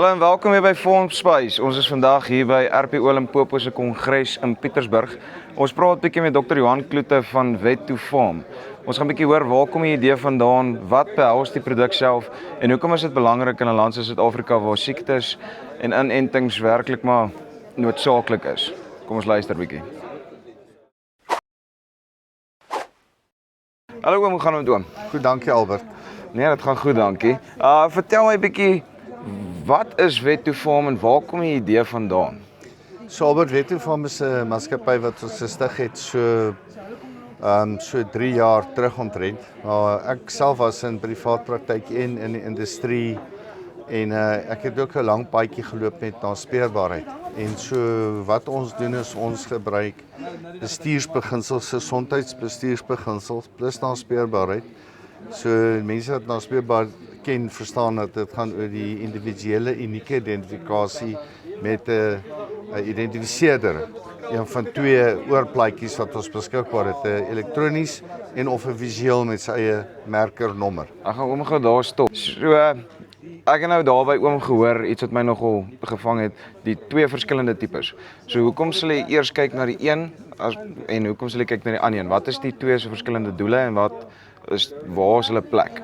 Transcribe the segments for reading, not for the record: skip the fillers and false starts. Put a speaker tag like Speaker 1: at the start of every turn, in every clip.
Speaker 1: Hallo en welkom hier by Formspace. Ons is vandag hier by RPO Limpopo se kongres in Pietersburg. Ons praat 'n bietjie met Dr. Johan Kloete van Wet2Farm. Ons gaan 'n bietjie hoor waar kom die idee vandaan, wat behels die produk self en hoekom is dit belangrik in 'n land soos Suid-Afrika waar siektes en inentings werklik maar noodsaaklik is. Kom ons luister 'n bietjie. Hallo oom, hoe gaan dit met oom?
Speaker 2: Goed, dankie Albert.
Speaker 1: Nee, dit gaan goed, dankie. Vertel my 'n bietjie, wat is Wet2Farm en waar kom die idee vandaan?
Speaker 2: So Albert, Wet2Farm is 'n maatskappy wat ons gestig het so 3 jaar terug omtrent. Ek self was in privaat praktyk in die industrie en ek het ook 'n lang paadjie geloop met naspeurbaarheid. En so wat ons doen is ons gebruik bestuursbeginsels, gesondheidsbestuursbeginsels plus naspeurbaarheid. So mense wat naspeurbaar ken verstaan dat dit gaan oor die individuele unieke identifikasie met 'n identifiseerder. Een van 2 oorplaatjies wat ons beskikbaar het, 'n elektronies en of 'n visueel met sy eie merkernommer.
Speaker 1: Ek gaan oom gou daar stop. So ek het nou daar by oom gehoor iets wat my nogal gevang het, die 2 verskillende tipes. So hoekom sal jy eers kyk na die een en hoekom sal jy kyk na die ander een? Wat is die 2 se verskillende doele en waar is hulle plek?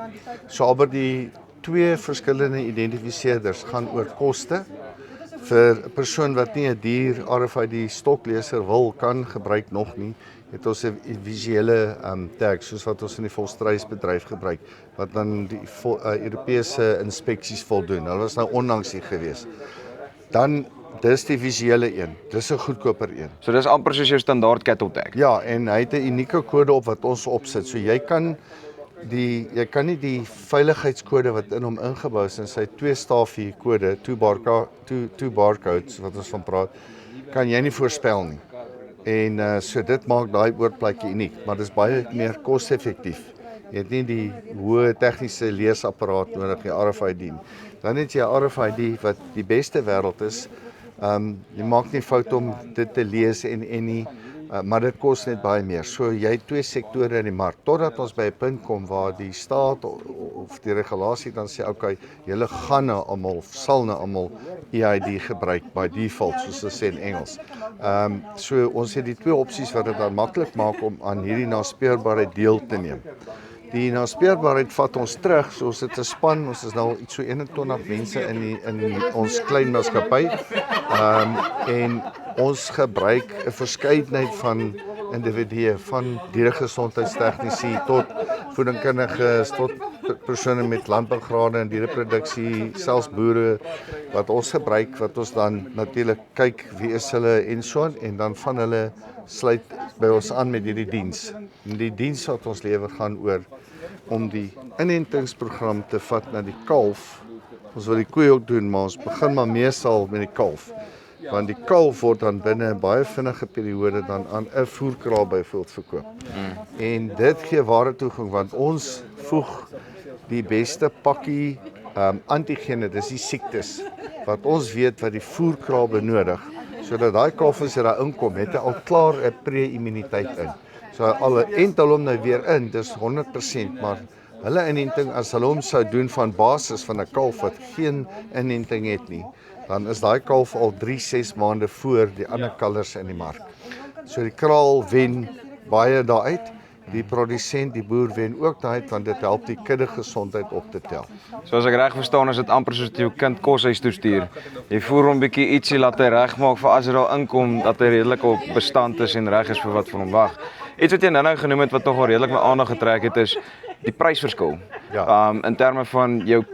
Speaker 2: So Albert, die 2 verskillende identifiseerders gaan oor koste. Vir 'n persoon wat nie 'n duur RFID stokleser kan gebruik nog nie, het ons 'n visuele tag soos wat ons in die volstruisbedryf gebruik, wat dan die Europese inspeksies voldoen. Hulle was nou onlangs hier gewees. Dan dis die visuele een. Dis 'n goedkoper een.
Speaker 1: So dis amper soos jou standaard cattle tag.
Speaker 2: Ja, en hy het 'n unieke kode op wat ons opsit. So jy kan nie die veiligheidskode wat in hom ingebou is in sy 2 stafie kode, 2 barcodes wat ons van praat, kan jy nie voorspel nie. En so dit maak daai oorplaatjie uniek, maar dis baie meer koste-effektief. Jy het nie die hoë tegniese leesapparaat nodig, die RFID nie. Dan het jy 'n RFID wat die beste wêreld is. Jy maak nie fout om dit te lees en nie, maar dit kos net baie meer. So jy het 2 sektore in die mark, totdat ons by 'n punt kom waar die staat of die regulasie dan sê, okay, julle gaan nou almal, sal nou almal EID gebruik by default, soos hulle sê in Engels. So ons het die 2 opsies wat dit dan maklik maak om aan hierdie naspeurbaarheid deel te neem. Die naspeurbaarheid vat ons terug, so ons het 'n span, ons is nou iets so 21 mense in ons klein maatskappy. En ons gebruik 'n verskeidenheid van individue, van dieregesondheidstegnici tot voedingkundiges, tot persone met landbougrade en diereproduksie, selfs boere wat ons gebruik, wat ons dan natuurlik kyk wie is hulle en so en dan van hulle sluit by ons aan met hierdie diens. En die diens wat ons lewer gaan oor om die inentingsprogram te vat na die kalf. Ons wil die koei ook doen, maar ons begin maar meestal met die kalf. Want die kalf word dan binne 'n baie vinnige periode dan aan 'n voerkraal byvoorbeeld verkoop. En dit gee ware toegang, want ons voeg die beste pakkie antigene, dis die siektes, wat ons weet wat die voerkraal benodig, sodat daai kalf as hy daar inkom, het hy al klaar 'n pre-immuniteit in. So al ent hulle hom nou weer in, dis 100%, maar hulle inenting, as hulle hom sou doen van basis van 'n kalf wat geen inenting het nie, dan is daai kalf al 3-6 maande voor die ander kalvers in die mark. So die kraal wen baie daaruit, die produsent, die boer wen ook daaruit, want dit help die kudde gesondheid op te tel.
Speaker 1: So as ek reg verstaan, is dit amper soos jou kind koshuis toe stuur. Jy voer hom bietjie ietsie laat hy regmaak vir as hy daar inkom, dat hy redelik op bestand is en reg is vir wat van hom wag. Iets wat jy nou genoem het wat nogal redelik my aandag getrek het, is die prysverskil.
Speaker 2: Ja.
Speaker 1: In terme van jou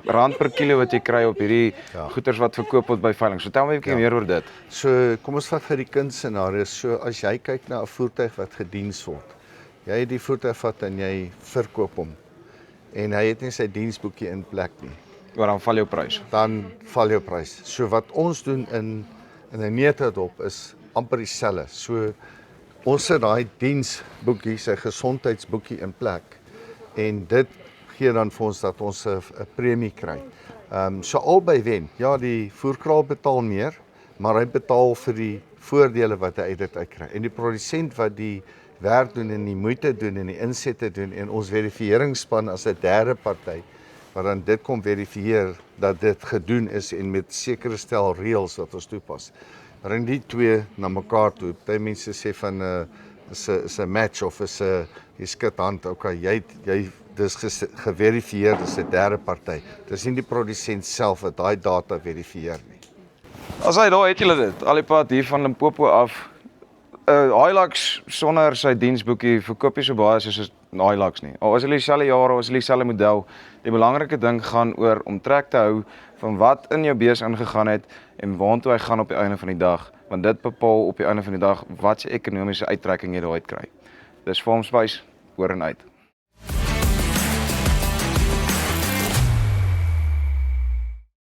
Speaker 1: rand per kilo wat jy kry op hierdie goeders wat verkoop word by veiling. So tel my 'n bietjie meer oor dit.
Speaker 2: So kom ons vat vir die kind scenario. So as jy kyk na 'n voertuig wat gediens word. Jy het die voertuig vat en jy verkoop hom. En hy het nie sy diensboekie in plek nie.
Speaker 1: Maar dan val jou prys.
Speaker 2: Dan val jou prys. So wat ons doen in 'n neutedop is amper dieselfde. So ons sit daai diensboekie, sy gesondheidsboekie in plek. En dit gee dan vir ons dat ons 'n premie kry. So albei wen. Ja, die voerkraal betaal meer, maar hy betaal vir die voordele wat hy uit dit uitkry. En die produsent wat die werk doen en die moeite doen en die insette doen en ons verifieringsspan as 'n derde party wat dan dit kom verifieer dat dit gedoen is en met sekere stel reëls wat ons toepas. Bring die twee na mekaar toe. Party mense sê van is 'n match of is 'n jy skud hand. Okay, jy dis geverifieer, dis 'n derde party. Dis nie die produsent self wat daai data verifieer nie.
Speaker 1: As hy daar het julle dit, al die pad hier van Limpopo af. Hilux sonder sy diensboekie verkoop jy so baie soos 'n Hilux nie. Al is hulle dieselfde jare, al is hulle dieselfde model. Die belangrike ding gaan oor om trek te hou van wat in jou bees ingegaan het en waartoe hy gaan op die einde van die dag, want dit bepaal op die einde van die dag wat se ekonomiese uittrekking jy daaruit kry. Dis Farm Spice, oor en uit.